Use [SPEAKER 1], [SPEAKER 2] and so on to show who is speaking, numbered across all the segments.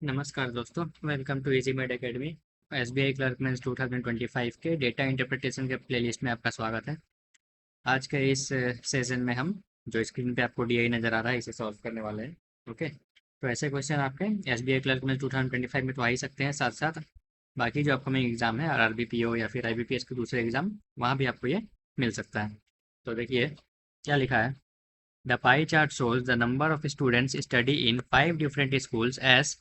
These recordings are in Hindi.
[SPEAKER 1] नमस्कार दोस्तों, welcome to easy made academy. SBI clerk mains 2025 के डेटा इंटरप्रिटेशन के प्लेलिस्ट में आपका स्वागत है। आज के इस सेशन में हम जो स्क्रीन पे आपको डीआई नज़र आ रहा है इसे सॉल्व करने वाले हैं। ओके, तो ऐसे क्वेश्चन आपके एसबीआई क्लर्कमेंस 2025 में तो आ ही सकते हैं, साथ साथ बाकी जो अपकमिंग एग्जाम है आरआरबी पीओ या फिर आईबीपीएस के दूसरे एग्जाम, वहाँ भी आपको ये मिल सकता है। तो देखिए क्या लिखा है। The pie chart shows the number of students study in 5 different schools as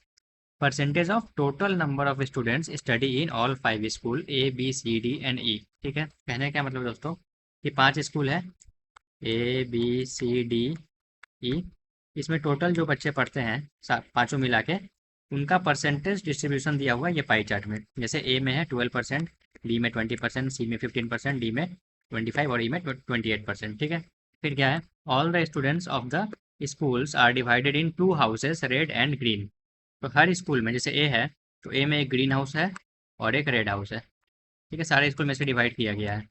[SPEAKER 1] percentage of total number of students study in all 5 school A B C D and E। ठीक है, कहने का क्या मतलब दोस्तों कि 5 स्कूल है A B C D E। इसमें टोटल जो बच्चे पढ़ते हैं पाँचों मिला के उनका परसेंटेज डिस्ट्रीब्यूशन दिया हुआ है ये पाई चार्ट में। जैसे ए में है 12%, बी में 20%, सी में 15%, डी में 25 और ई में 28%। ठीक है, फिर क्या है, all the students of the schools are divided in 2 houses red and green. तो हर स्कूल में जैसे ए है तो ए में एक ग्रीन हाउस है और एक रेड हाउस है। ठीक है, सारे स्कूल में से डिवाइड किया गया है।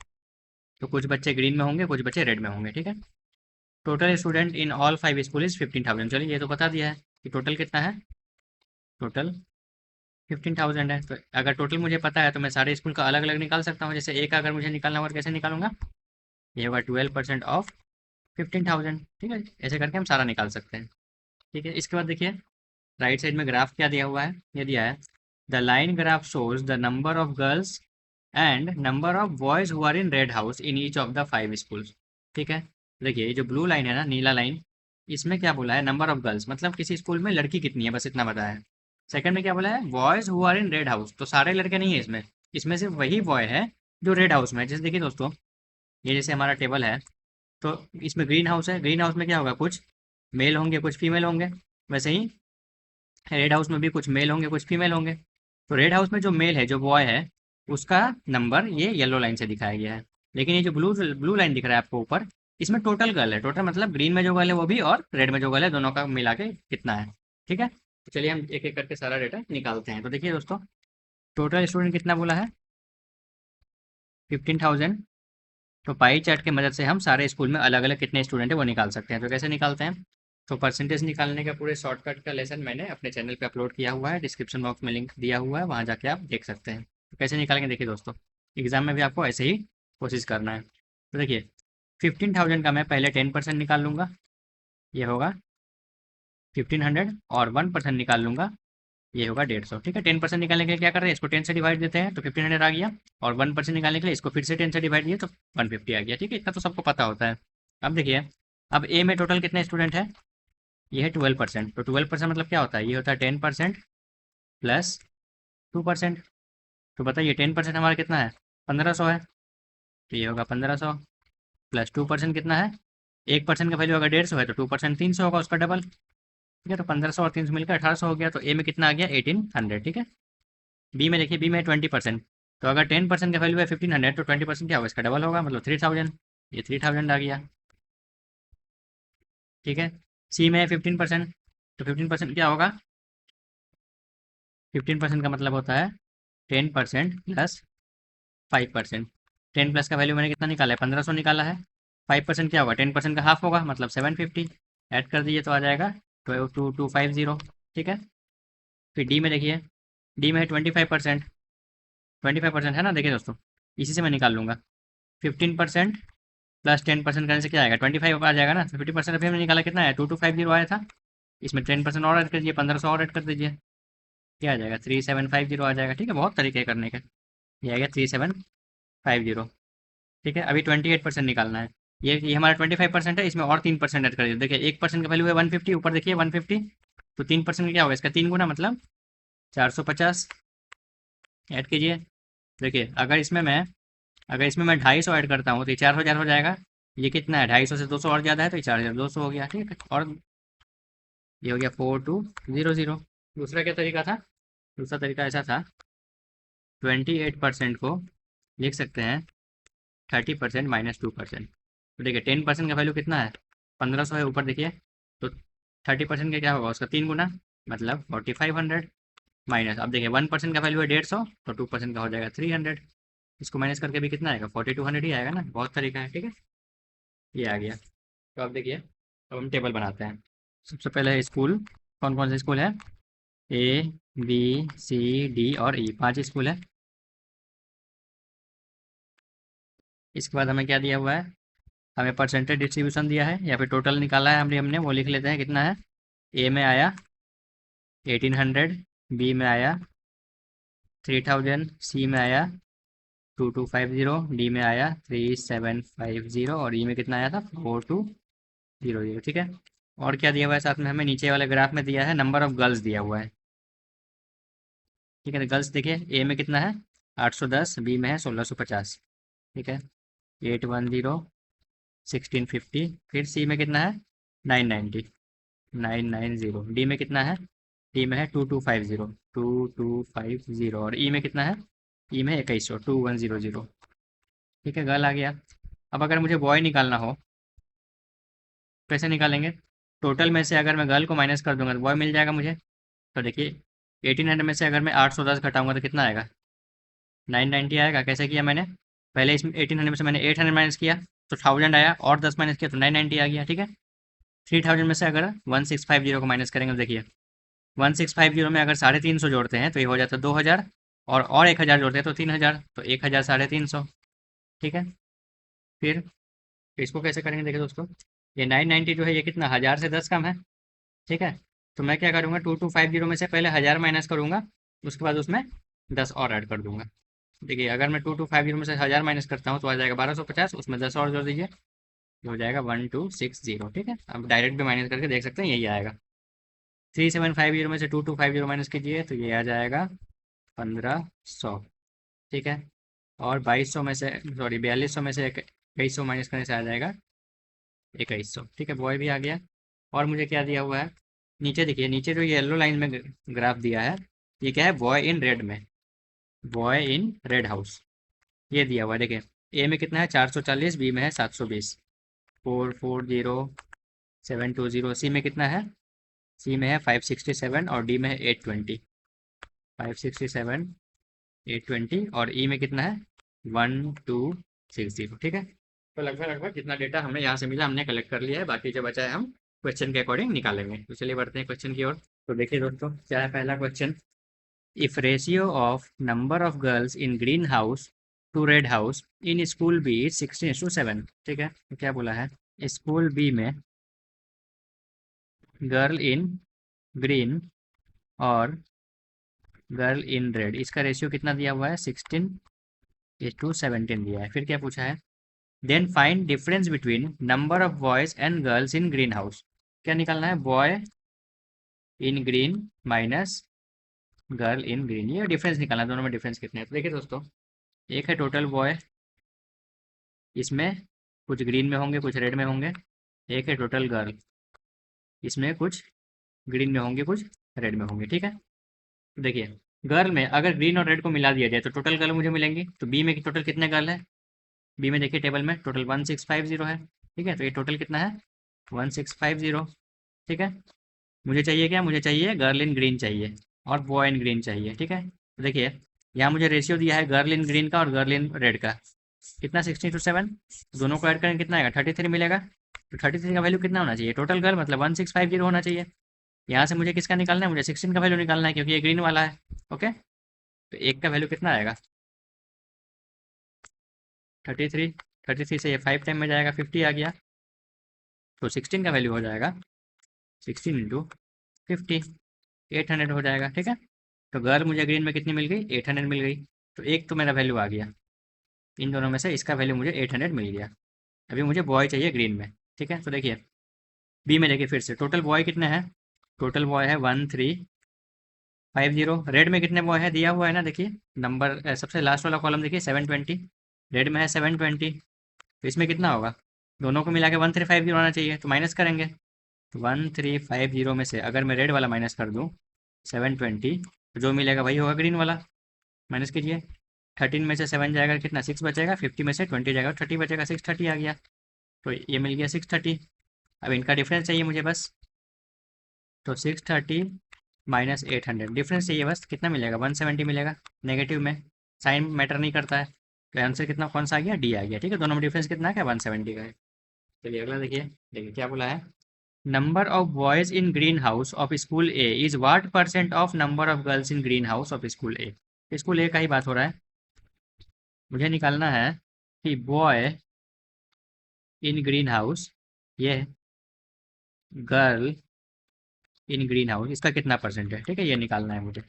[SPEAKER 1] तो कुछ बच्चे ग्रीन में होंगे, कुछ बच्चे रेड में होंगे। ठीक है, total student in all 5 school is 15,000। चलिए ये तो बता दिया है कि टोटल कितना है, टोटल 15,000 है। तो अगर टोटल मुझे पता है तो मैं सारे स्कूल का अलग अलग निकाल सकता हूँ। जैसे ए का अगर मुझे निकालना होगा कैसे निकालूंगा, ये होगा 12% ऑफ 15,000। ठीक है, ऐसे करके हम सारा निकाल सकते हैं। ठीक है, इसके बाद देखिए राइट साइड में ग्राफ क्या दिया हुआ है, ये दिया है the line graph shows the number of girls and number of boys who are in red house in each of the 5 schools. ठीक है, देखिए ये जो ब्लू लाइन है ना, नीला लाइन, इसमें क्या बोला है, नंबर ऑफ गर्ल्स मतलब किसी स्कूल में लड़की कितनी है, बस इतना बताया है। सेकंड में क्या बोला है, boys who are in red house, तो सारे लड़के नहीं है इसमें, इसमें सिर्फ वही बॉय है जो रेड हाउस में है। जैसे देखिए दोस्तों, ये जैसे हमारा टेबल है तो इसमें ग्रीन हाउस है, ग्रीन हाउस में क्या होगा, कुछ मेल होंगे कुछ फीमेल होंगे। वैसे ही रेड हाउस में भी कुछ मेल होंगे कुछ फीमेल होंगे। तो रेड हाउस में जो मेल है जो बॉय है उसका नंबर ये येलो लाइन से दिखाया गया है। लेकिन ये जो ब्लू ब्लू लाइन दिख रहा है आपको ऊपर, इसमें टोटल गर्ल है। टोटल मतलब ग्रीन में जो गर्ल है वो भी और रेड में जो गर्ल है दोनों का मिला के कितना है। ठीक है, तो चलिए हम एक एक करके सारा डेटा निकालते हैं। तो देखिए दोस्तों, टोटल स्टूडेंट कितना बोला है, 15,000। तो पाई चार्ट की मदद से हम सारे स्कूल में अलग अलग कितने स्टूडेंट है वो निकाल सकते हैं। तो कैसे निकालते हैं, तो परसेंटेज निकालने का पूरे शॉर्टकट का लेसन मैंने अपने चैनल पे अपलोड किया हुआ है, डिस्क्रिप्शन बॉक्स में लिंक दिया हुआ है, वहाँ जाके आप देख सकते हैं। तो कैसे निकालेंगे देखिए दोस्तों, एग्जाम में भी आपको ऐसे ही कोशिश करना है। तो देखिए 15,000 का मैं पहले 10% निकाल लूँगा, ये होगा 1500, और 1% निकाल लूँगा, ये होगा 150। ठीक है, 10% निकालने के लिए क्या कर रहे हैं, इसको 10 से डिवाइड देते हैं तो 1500 आ गया, और 1% निकालने के लिए इसको फिर से 10 से डिवाइड दिए तो 150 आ गया। ठीक है, इतना तो सबको पता होता है। अब देखिए, अब ए में टोटल कितने स्टूडेंट है, ये है 12%। तो 12% मतलब क्या होता है, ये होता है 10% प्लस 2%। तो बताइए 10% हमारा कितना है, 1500 है। तो ये होगा 1500 प्लस 2% कितना है, 1% का वैल्यू अगर 150 है तो 2% 300 होगा, उसका डबल। ठीक है, तो 1500 और 300 मिलकर 1800 हो गया। तो ए में कितना आ गया, 1800। ठीक है, बी में देखिए, बी में 20%। तो अगर 10% का वैल्यू है 1500 तो 20% क्या होगा, इसका डबल होगा, मतलब 3000। ये 3000 आ गया। ठीक है, सी में है 15%, तो 15% क्या होगा, 15% का मतलब होता है 10% प्लस 5%। 10 प्लस का वैल्यू मैंने कितना निकाला है, 1500 निकाला है। 5% क्या होगा, 10% का हाफ होगा, मतलब 750। ऐड कर दीजिए तो आ जाएगा 2250। ठीक है, फिर डी में देखिए, डी में है 25%। 25% है ना, देखिए दोस्तों, इसी से मैं निकाल लूँगा। 15% प्लस 10% करने से क्या आएगा, 25 आ जाएगा ना। तो 50% अभी हमने निकाला, कितना है, 2250 आया था। इसमें 10% और ऐड कर दीजिए, 1500 और ऐड कर दीजिए, क्या आ जाएगा, 3750 आ जाएगा। ठीक है, बहुत तरीके करने का। ये आ गया 3750। ठीक है, अभी 28% निकालना है। ये हमारा 25% है, इसमें और 3% ऐड कर दीजिए। देखिए 1% का वैल्यू है 150, ऊपर देखिए 150, तो 3% क्या होगा, इसका 3 गुना, मतलब 450 ऐड कीजिए। देखिए अगर इसमें मैं 250 ऐड करता हूँ तो ये 4000 हो जाएगा। ये कितना है, 250 से 200 और ज़्यादा है तो ये 4200 हो गया। ठीक है, और ये हो गया 4200। दूसरा क्या तरीका था, दूसरा तरीका ऐसा था, 28% को लिख सकते हैं 30% माइनस 2%। तो देखिए 10% का वैल्यू कितना है, 1500 है ऊपर देखिए, तो 30% का क्या होगा, उसका 3 गुना, मतलब 4500 माइनस। अब देखिए 1% का वैल्यू है 150, तो 2% का हो जाएगा 300। इसको माइनस करके भी कितना आएगा, 4200 ही आएगा ना, बहुत तरीका है। ठीक है, ये आ गया। तो अब देखिए, अब हम टेबल बनाते हैं। सबसे पहले स्कूल, कौन कौन से स्कूल है, ए, बी, सी, डी और ई, 5 स्कूल है। इसके बाद हमें क्या दिया हुआ है, हमें परसेंटेज डिस्ट्रीब्यूशन दिया है या फिर टोटल निकाला है हमने हमने वो लिख लेते हैं कितना है। ए में आया 1800, बी में आया 3000, सी में आया 2250, डी में आया 3750 और ई में कितना आया था 4200। ठीक है। और क्या दिया हुआ है साथ में, हमें नीचे वाले ग्राफ में दिया है नंबर ऑफ गर्ल्स दिया हुआ है। ठीक है, तो गर्ल्स देखिए ए में कितना है 810, बी में है 1650। ठीक है, 810, 1650, फिर सी में कितना है 990, 990, डी में कितना है, डी में है 2250, 2250 और ई में कितना है, ई में 2100, 2100। ठीक है, गर्ल आ गया। अब अगर मुझे बॉय निकालना हो कैसे निकालेंगे, टोटल में से अगर मैं गर्ल को माइनस कर दूंगा तो बॉय मिल जाएगा मुझे। तो देखिए 1800 में से अगर मैं 810 घटाऊंगा तो कितना आएगा 990 आएगा। कैसे किया मैंने, पहले इसमें 1800 में से मैंने 800 माइनस किया तो 1000 आया, और 10 माइनस किया तो 990 आ गया। ठीक है, 3000 में से अगर 1650 को माइनस करेंगे तो देखिए 1650 में अगर 350 जोड़ते हैं तो ये हो जाता है 2000, और 1000 जोड़ते हैं तो 3000, तो 1000 350। ठीक है, फिर इसको कैसे करेंगे देखिए दोस्तों, ये 990 जो है ये कितना 1000 से 10 कम है। ठीक है, तो मैं क्या करूँगा 2250 में से पहले 1000 माइनस करूँगा, उसके बाद उसमें 10 और ऐड कर दूंगा। देखिए अगर मैं 2250 में से 1000 माइनस करता हूँ तो आ जाएगा 1250, उसमें 10 और जोड़ दीजिए, ये हो जाएगा 1260। ठीक है, अब डायरेक्ट भी माइनस करके देख सकते हैं यही आएगा। 3750 में से 2250 माइनस कीजिए तो ये आ जाएगा 1500। ठीक है, और 2200 में से, सॉरी 4200 में से 2100 माइनस करने से आ जाएगा 2100। ठीक है, बॉय भी आ गया। और मुझे क्या दिया हुआ है, नीचे देखिए, नीचे जो येलो लाइन में ग्राफ दिया है ये क्या है, बॉय इन रेड में, बॉय इन रेड हाउस ये दिया हुआ है। देखिए ए में कितना है 440, बी में है 720, 440, 720, सी में कितना है, सी में है 567 और डी में है 820, 567, 820 और ई में कितना है 1260। ठीक है, तो लगभग लगभग जितना डेटा हमें यहाँ से मिला हमने कलेक्ट कर लिया है, बाकी जो बचा है हम क्वेश्चन के अकॉर्डिंग निकालेंगे। तो चलिए बढ़ते हैं क्वेश्चन की ओर। तो देखिए दोस्तों क्या है पहला question, if ratio of number of girls in green house to red house in school B 16:7। ठीक है, तो क्या बोला है, स्कूल बी में गर्ल इन ग्रीन और गर्ल इन रेड इसका रेशियो कितना दिया हुआ है 16:17 दिया है। फिर क्या पूछा है, then find difference between number of boys and girls in green house. क्या निकालना है, boy in green minus girl in green, ये डिफरेंस निकालना है, दोनों में डिफरेंस कितने हैं। तो देखिए दोस्तों, एक है टोटल बॉय, इसमें कुछ ग्रीन में होंगे कुछ रेड में होंगे। एक है टोटल गर्ल, इसमें कुछ ग्रीन में होंगे कुछ रेड में होंगे। ठीक है, तो देखिए गर्ल में अगर ग्रीन और रेड को मिला दिया जाए तो टोटल गर्ल मुझे मिलेंगी। तो बी में टोटल कितने गर्ल है, बी में देखिए टेबल में टोटल 1650 है। ठीक है, तो ये टोटल कितना है 1650। ठीक है, मुझे चाहिए क्या, मुझे चाहिए गर्ल इन ग्रीन चाहिए और बॉय इन ग्रीन चाहिए। ठीक है, तो देखिए यहाँ मुझे रेशियो दिया है गर्ल इन ग्रीन का और गर्ल इन रेड का, कितना 16:7, दोनों को ऐड करेंगे कितना आएगा 33 मिलेगा। तो 33 का वैल्यू कितना होना चाहिए, टोटल गर्ल मतलब 1650 होना चाहिए। यहाँ से मुझे किसका निकालना है, मुझे 16 का वैल्यू निकालना है क्योंकि ये ग्रीन वाला है। ओके, तो एक का वैल्यू कितना आएगा 33, 33 से ये 5 टाइम में जाएगा 50 आ गया। तो 16 का वैल्यू हो जाएगा 16 इंटू 50, 800 हो जाएगा। ठीक है, तो गर्ल मुझे ग्रीन में कितनी मिल गई 800 मिल गई, तो एक तो मेरा वैल्यू आ गया, इन दोनों में से इसका वैल्यू मुझे 800 मिल गया। अभी मुझे बॉय चाहिए ग्रीन में। ठीक है, तो देखिए बी में देखिए फिर से टोटल बॉय कितने हैं, टोटल बॉय है 1350। रेड में कितने बॉय है दिया हुआ है ना, देखिए नंबर सबसे लास्ट वाला कॉलम देखिए 720, रेड में है 720, तो इसमें कितना होगा, दोनों को मिला के 1350 आना चाहिए। तो माइनस करेंगे, तो 1350 में से अगर मैं रेड वाला माइनस कर दूँ 720 तो जो मिलेगा वही होगा ग्रीन वाला। माइनस कीजिए, 13 में से 7 जाएगा कितना 6 बचेगा, 50 में से 20 जाएगा 30 बचेगा, 630 आ गया। तो ये मिल गया 630। अब इनका डिफरेंस चाहिए मुझे बस, तो 630 माइनस 800 डिफरेंस चाहिए बस, कितना मिलेगा 170 मिलेगा। नेगेटिव में साइन मैटर नहीं करता है, तो आंसर कितना कौन सा आ गया, डी आ गया। ठीक है, दोनों में डिफरेंस कितना है क्या 170 का है। चलिए अगला देखिए, देखिए क्या बोला है, number of boys in green house of school A is what percent of number of girls in green house of school A. School A का ही बात हो रहा है। मुझे निकालना है कि बॉय इन ग्रीन हाउस, ये गर्ल इन ग्रीन हाउस, इसका कितना परसेंट है। ठीक है, ये निकालना है मुझे।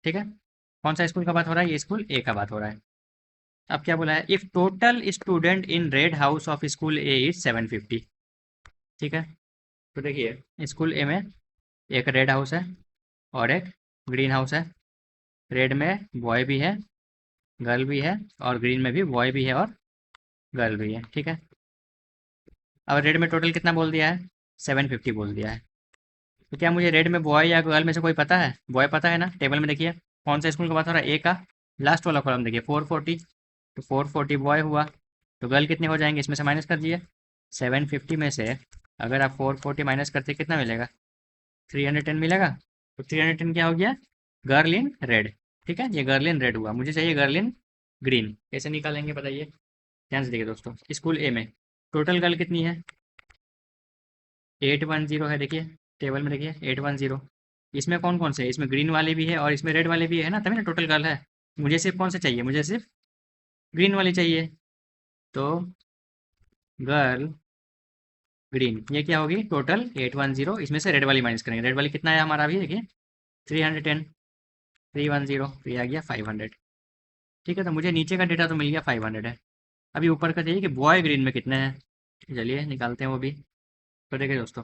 [SPEAKER 1] ठीक है, कौन सा स्कूल का बात हो रहा है, ये स्कूल ए का बात हो रहा है। अब क्या बोला है, if total student in red house of school A is 750। ठीक है, तो देखिए स्कूल ए में एक रेड हाउस है और एक ग्रीन हाउस है। रेड में बॉय भी है, गर्ल भी है, और ग्रीन में भी बॉय भी है और गर्ल भी है। ठीक है, अब रेड में टोटल कितना बोल दिया है, 750 बोल दिया है। तो क्या मुझे रेड में बॉय या गर्ल में से कोई पता है, बॉय पता है ना। टेबल में देखिए कौन सा स्कूल का बात हो रहा है, ए का लास्ट वाला कॉलम देखिए 440, तो 440 बॉय हुआ। तो गर्ल कितने हो जाएंगे, इसमें से माइनस कर दिए। 750 में से अगर आप 440 माइनस करते कितना मिलेगा, 310 मिलेगा। तो 310 क्या हो गया, गर्ल इन रेड। ठीक है, ये गर्ल इन रेड हुआ, मुझे चाहिए गर्ल इन ग्रीन। कैसे निकालेंगे बताइए, ध्यान से देखिए दोस्तों। स्कूल ए में टोटल गर्ल कितनी है, 810 है। देखिए टेबल में देखिए 810। इसमें कौन कौन से है, इसमें ग्रीन वाले भी है और इसमें रेड वाले भी है ना, तभी ना टोटल गर्ल है। मुझे सिर्फ कौन से चाहिए, मुझे सिर्फ ग्रीन वाली चाहिए। तो गर्ल ग्रीन, ये क्या होगी, टोटल 810। इसमें से रेड वाली माइनस करेंगे, रेड वाली कितना है हमारा अभी देखिए 310, 310, तो ये आ गया 500। ठीक है, तो मुझे नीचे का डेटा तो मिल गया 500 है। अभी ऊपर का चाहिए कि बॉय ग्रीन में कितने हैं। चलिए निकालते हैं वो भी। तो देखिए दोस्तों,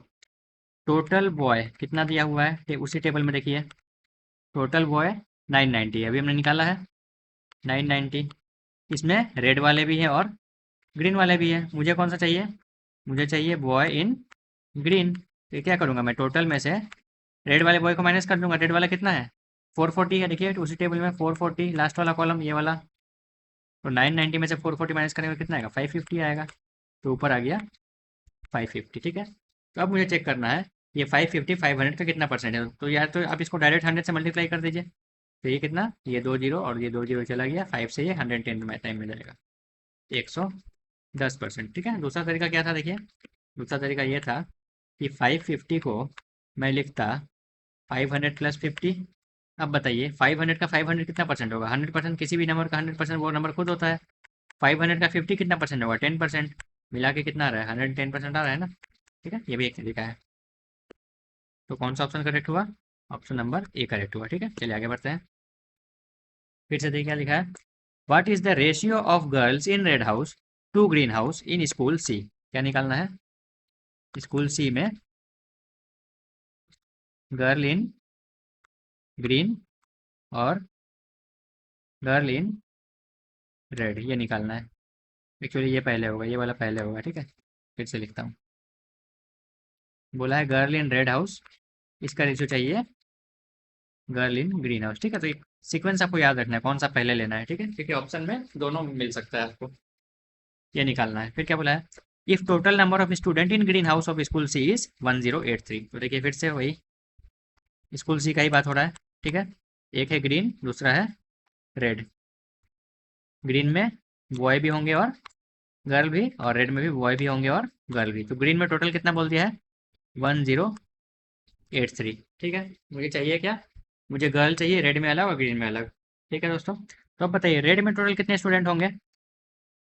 [SPEAKER 1] टोटल बॉय कितना दिया हुआ है, उसी टेबल में देखिए टोटल बॉय 990 है, अभी हमने निकाला है 990। इसमें रेड वाले भी हैं और ग्रीन वाले भी हैं। मुझे कौन सा चाहिए, मुझे चाहिए बॉय इन ग्रीन। तो क्या करूँगा मैं, टोटल में से रेड वाले बॉय को माइनस कर दूंगा। रेड वाला कितना है, 440 है। देखिए उसी टेबल में 440 लास्ट वाला कॉलम ये वाला। तो 990 में से 440 माइनस करेंगे तो कितना आएगा, 550 आएगा। तो ऊपर आ गया 550। ठीक है, तो अब मुझे चेक करना है ये 550 500 का कितना परसेंट है। तो यार तो आप इसको डायरेक्ट 100 से मल्टीप्लाई कर दीजिए। तो ये कितना, ये 2 जीरो और ये 2 जीरो चला गया, 5 से ये 110 में टाइम में जाएगा, 110%। ठीक है, दूसरा तरीका क्या था देखिए, दूसरा तरीका ये था कि 550 को मैं लिखता 500 प्लस 50। अब बताइए 500 का 500 कितना परसेंट होगा, 100%। किसी भी नंबर का 100% वो नंबर खुद होता है। 500 का 50 कितना परसेंट होगा, 10%। मिला के कितना आ रहा है, 110% आ रहा है ना। ठीक है, ये भी एक तरीका है। तो कौन सा ऑप्शन करेक्ट हुआ, ऑप्शन नंबर ए करेक्ट हुआ। ठीक है, चलिए आगे बढ़ते हैं। फिर से देखिए क्या लिखा है, what is the ratio of girls in red house to green house in school C. क्या निकालना है, स्कूल सी में गर्ल इन ग्रीन और गर्ल इन रेड, ये निकालना है। एक्चुअली ये पहले होगा, ये वाला पहले होगा। ठीक है, फिर से लिखता हूँ। बोला है गर्ल इन रेड हाउस, इसका रेशियो चाहिए गर्ल इन ग्रीन हाउस। ठीक है, तो सीक्वेंस आपको याद रखना है कौन सा पहले लेना है। ठीक है, क्योंकि ऑप्शन में दोनों मिल सकता है आपको, ये निकालना है। फिर क्या बोला है, if total number of student in green house of school C is 1083। तो देखिए फिर से वही स्कूल सी का ही बात हो रहा है। ठीक है, एक है ग्रीन, दूसरा है रेड। ग्रीन में बॉय भी होंगे और गर्ल भी, और रेड में भी बॉय भी होंगे और गर्ल भी। तो ग्रीन में टोटल कितना बोल दिया है, 1083। ठीक है, मुझे चाहिए क्या, मुझे गर्ल चाहिए रेड में अलग और ग्रीन में अलग। ठीक है दोस्तों, तो अब बताइए रेड में टोटल कितने स्टूडेंट होंगे।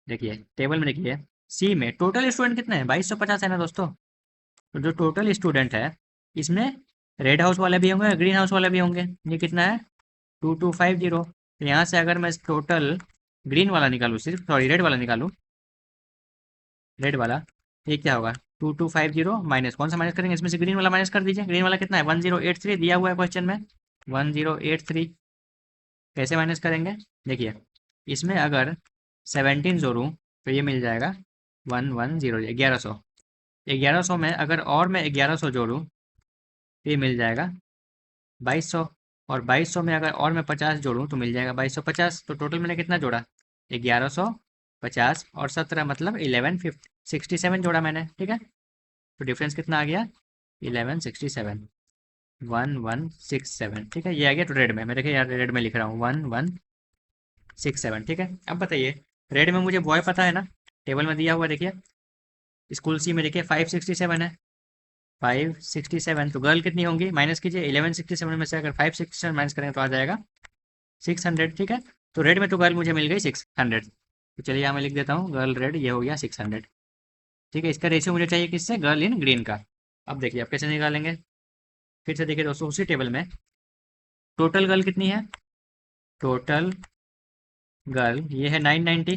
[SPEAKER 1] देखिए टेबल में देखिए सी में टोटल स्टूडेंट कितने हैं, 2250 है ना दोस्तों। तो जो टोटल स्टूडेंट है इसमें रेड हाउस वाले भी होंगे ग्रीन हाउस वाले भी होंगे। ये कितना है, 2250। तो यहाँ से अगर मैं टोटल ग्रीन वाला निकालूँ, सिर्फ सॉरी रेड वाला निकालूँ, रेड वाला, ये क्या होगा 2250 माइनस कौन सा माइनस करेंगे, इसमें से ग्रीन वाला माइनस कर दीजिए। ग्रीन वाला कितना है 1083 दिया हुआ है क्वेश्चन में, 1083। कैसे माइनस करेंगे, देखिए इसमें अगर 17 जोड़ूँ तो ये मिल जाएगा 110, 1100। 1100 में अगर और मैं 1100 जोड़ूँ तो ये मिल जाएगा 2200। और 2200 में अगर और मैं 50 जोड़ूँ तो मिल जाएगा 2250। तो टोटल मैंने कितना जोड़ा, 1100, 50 और 17, मतलब 1167 जोड़ा मैंने। ठीक है, तो डिफरेंस कितना आ गया, 1167, 1167। ठीक है, ये आ गया। तो रेड में मैं देखिए यार रेड में लिख रहा हूँ 1167। ठीक है, अब बताइए रेड में मुझे बॉय पता है ना, टेबल में दिया हुआ देखिए स्कूल सी में देखिए 567 है। 567, तो गर्ल कितनी होंगी माइनस कीजिए। 1167 में से अगर 567 माइनस करेंगे तो आ जाएगा 600, ठीक है। तो रेड में तो गर्ल मुझे मिल गई 600, तो चलिए यहाँ मैं लिख देता हूँ गर्ल रेड, ये हो गया 600, ठीक है। इसका रेशियो मुझे चाहिए किससे, गर्ल इन ग्रीन का। अब देखिए आप कैसे निकालेंगे, फिर से देखिए दोस्तों उसी टेबल में टोटल गर्ल कितनी है, टोटल गर्ल ये है 990,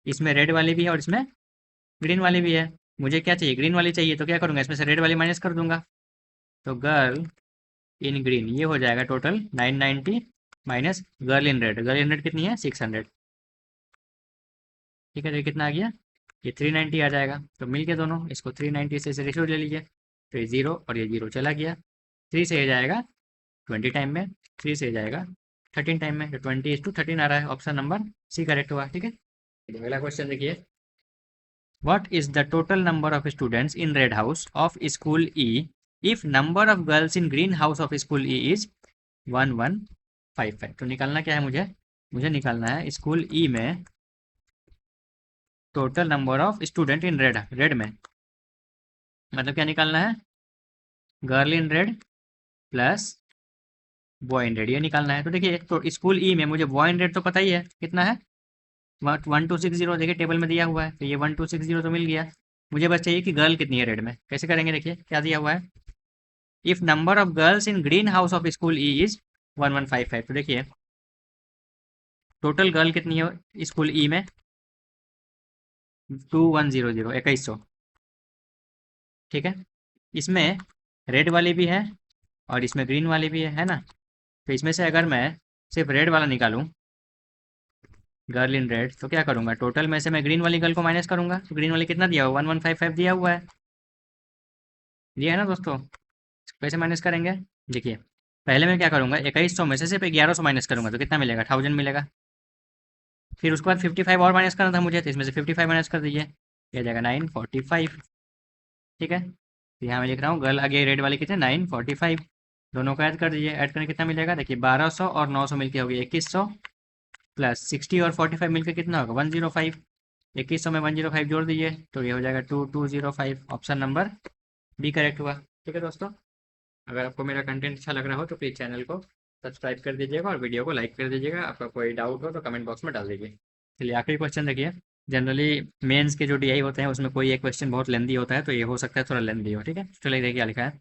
[SPEAKER 1] इसमें रेड वाली भी है और इसमें ग्रीन वाली भी है। मुझे क्या चाहिए, ग्रीन वाली चाहिए, तो क्या करूँगा इसमें से रेड वाली माइनस कर दूंगा। तो गर्ल इन ग्रीन ये हो जाएगा total 990 minus girl in red, girl in red कितनी है 600, ठीक है। तो ये कितना आ गया, ये 390 आ जाएगा। तो मिल के दोनों इसको 390 से रेशियो ले लीजिए, तो ये 0 और ये 0 चला गया। 3 से ये जाएगा 20 टाइम में, 3 से जाएगा 13 टाइम में, तो 20:13 आ रहा है, ऑप्शन नंबर सी करेक्ट हुआ, ठीक है। अगला क्वेश्चन देखिए, what is the total number of students in red house of school E if number of girls in green house of school E is 1155। तो निकालना क्या है मुझे, मुझे निकालना है स्कूल ई में total number of student in red, red में मतलब क्या निकालना है, girl in red plus boy in red, ये निकालना है। तो देखिए तो स्कूल ई में मुझे बॉय इन रेड तो पता ही है कितना है 1260, देखिए टेबल में दिया हुआ है, तो ये 1260 तो मिल गया। मुझे बस चाहिए कि गर्ल कितनी है रेड में, कैसे करेंगे, देखिए क्या दिया हुआ है, if number of girls in green house of school E is 1155। तो देखिए टोटल गर्ल कितनी है स्कूल ई में 2100, 2100, ठीक है। इसमें रेड वाली भी है और इसमें ग्रीन वाली भी है ना। तो इसमें से अगर मैं सिर्फ रेड वाला निकालूं गर्ल इन रेड, तो क्या करूंगा, टोटल में से मैं ग्रीन वाली गर्ल को माइनस करूंगा, तो ग्रीन वाली कितना दिया हुआ 1155 दिया हुआ है, ये है ना दोस्तों। कैसे माइनस करेंगे, देखिए पहले मैं क्या करूंगा 2100 में से सिर्फ 1100 माइनस करूंगा, तो कितना मिलेगा 1000 मिलेगा। फिर उसके बाद 55 और माइनस करना था मुझे, तो इसमें से 55 माइनस कर दीजिए, ये आ जाएगा 945, ठीक है। तो यहाँ मैं लिख रहा हूँ गर्ल आगे रेड वाली कितने 945, दोनों को ऐड कर दीजिए, ऐड करने कितना मिलेगा, देखिए 1200 और 900 मिलकर हो गया 2100 प्लस 60 और 45 मिलकर कितना होगा 105, 2100 में 105 जोड़ दीजिए, तो ये हो जाएगा 2205, ऑप्शन नंबर बी करेक्ट हुआ, ठीक है दोस्तों। अगर आपको मेरा कंटेंट अच्छा लग रहा हो तो प्लीज़ चैनल को सब्सक्राइब कर दीजिएगा और वीडियो को लाइक कर दीजिएगा। आपका कोई डाउट हो तो कमेंट बॉक्स में डाल दीजिए। चलिए आखिरी क्वेश्चन देखिए, जनरली मेंस के जो डीआई होते हैं उसमें कोई एक क्वेश्चन बहुत लेंदी होता है, तो ये हो सकता है थोड़ा लेंदी हो, ठीक है। चलिए देखिए क्या लिखा है,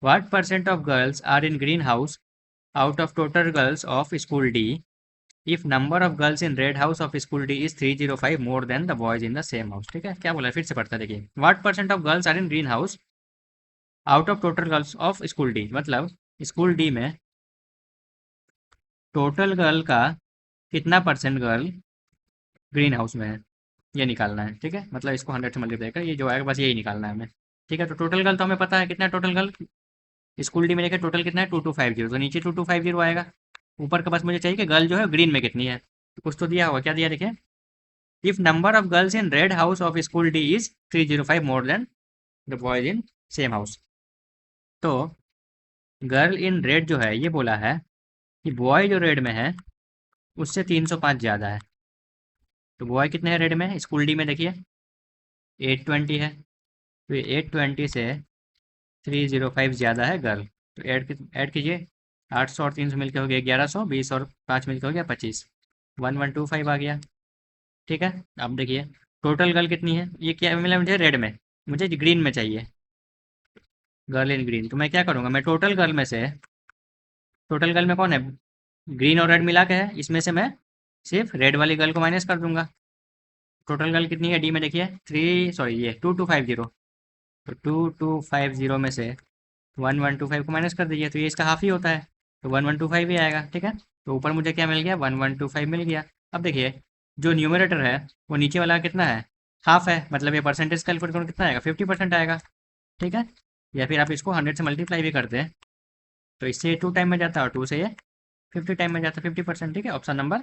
[SPEAKER 1] what percent of girls are in green house out of total girls of school D if number of girls in red house of school D is 305 more than the boys in the same house, ठीक है। क्या बोला है? फिर से पढ़ता है, देखिए what percent of girls are in green house out of total girls of school D, मतलब स्कूल डी में टोटल गर्ल का कितना परसेंट गर्ल ग्रीन हाउस में है, ये निकालना है, ठीक है। मतलब इसको 100 से मल्टीप्लाई कर ये जो आएगा बस यही निकालना है हमें, ठीक है। तो टोटल गर्ल तो हमें पता है कितना है, टोटल गर्ल स्कूल डी में देखिए टोटल कितना है 2250, तो नीचे 2250 आएगा, ऊपर का बस मुझे चाहिए कि गर्ल जो है ग्रीन में कितनी है, तो कुछ तो दिया होगा, क्या दिया देखिए, if number of girls in red house of school D is 305 more than the boys in same house. तो गर्ल इन रेड जो है ये बोला है कि बॉय जो रेड में है उससे 305 ज़्यादा है। तो बॉय कितने हैं रेड में स्कूल डी में, देखिए 820 है, तो ये 820 से 305 ज़्यादा है गर्ल, तो ऐड कीजिए, 800 और 300 मिलकर हो गया 1100, 20 और 5 मिलकर हो गया 25, 1125 आ गया, ठीक है। अब देखिए टोटल गर्ल कितनी है, ये क्या मिला मुझे रेड में, मुझे ग्रीन में चाहिए गर्ल इन ग्रीन, तो मैं क्या करूँगा, मैं टोटल गर्ल में से, टोटल गर्ल में कौन है ग्रीन और रेड मिला के है, इसमें से मैं सिर्फ रेड वाली गर्ल को माइनस कर दूंगा। टोटल गर्ल कितनी है डी में, देखिए ये 2250, तो 2250 में से 1125 को माइनस कर दीजिए, तो ये इसका हाफ ही होता है, तो 1125 ही आएगा, ठीक है। तो ऊपर मुझे क्या मिल गया 1125 मिल गया। अब देखिए जो न्यूमरेटर है वो नीचे वाला कितना है, हाफ है, मतलब ये परसेंटेज कैलकुलेट करो कितना आएगा 50% आएगा, ठीक है। या फिर आप इसको 100 से मल्टीप्लाई भी करते हैं तो इससे ये 2 टाइम में जाता है और 2 से ये 50 टाइम में जाता है 50%, ठीक है। ऑप्शन नंबर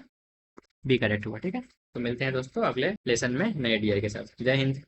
[SPEAKER 1] बी करेक्ट हुआ, ठीक है। तो मिलते हैं दोस्तों अगले लेसन में नए डीआई के साथ। जय हिंद।